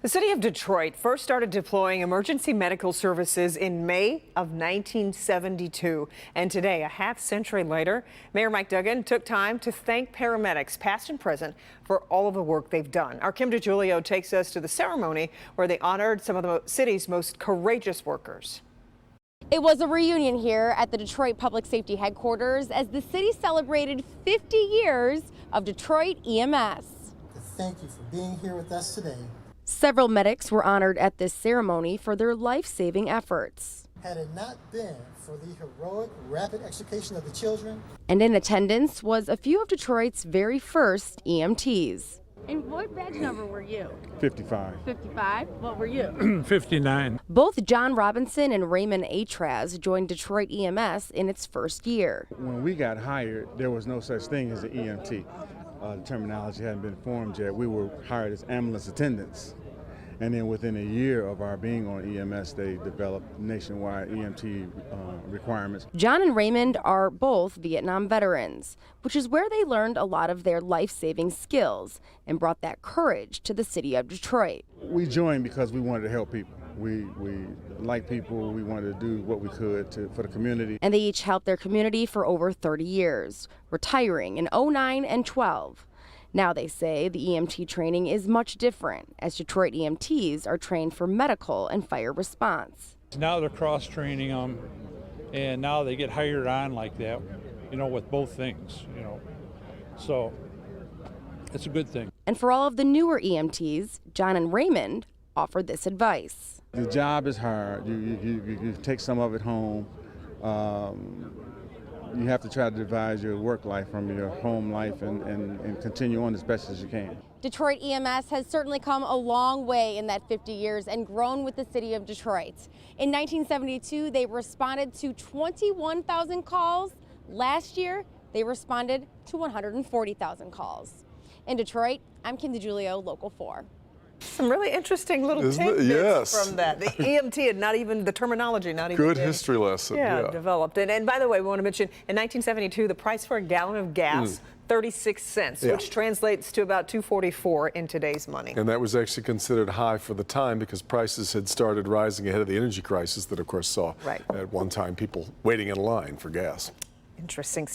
The city of Detroit first started deploying emergency medical services in May of 1972. And today, a half century later, Mayor Mike Duggan took time to thank paramedics, past and present, for all of the work they've done. Our Kim DeGiulio takes us to the ceremony where they honored some of the city's most courageous workers. It was a reunion here at the Detroit Public Safety Headquarters as the city celebrated 50 years of Detroit EMS. Thank you for being here with us today. Several medics were honored at this ceremony for their life-saving efforts. Had it not been for the heroic, rapid extrication of the children. And in attendance was a few of Detroit's very first EMTs. And what badge number were you? 55. 55? What were you? 59. Both John Robinson and Raymond Atraz joined Detroit EMS in its first year. When we got hired, there was no such thing as an EMT. The terminology hadn't been formed yet. We were hired as ambulance attendants. And then within a year of our being on EMS, they developed nationwide EMT requirements. John and Raymond are both Vietnam veterans, which is where they learned a lot of their life-saving skills and brought that courage to the city of Detroit. We joined because we wanted to help people. We like people. We wanted to do what we could for the community. And they each helped their community for over 30 years, retiring in '09 and '12. Now they say the EMT training is much different, as Detroit EMTs are trained for medical and fire response. Now they're cross-training them, and now they get hired on like that, with both things, So it's a good thing. And for all of the newer EMTs, John and Raymond offered this advice. The job is hard. You take some of it home. You have to try to devise your work life from your home life and continue on as best as you can. Detroit EMS has certainly come a long way in that 50 years and grown with the city of Detroit. In 1972, they responded to 21,000 calls. Last year, they responded to 140,000 calls. In Detroit, I'm Kim DeGiulio, Local 4. Some really interesting little tidbits from that. The EMT had not even, the terminology, not even good history lesson. Yeah. Developed. And by the way, we want to mention, in 1972, the price for a gallon of gas, 36 cents, which translates to about $2.44 in today's money. And that was actually considered high for the time because prices had started rising ahead of the energy crisis that, of course, saw at one time people waiting in line for gas. Interesting.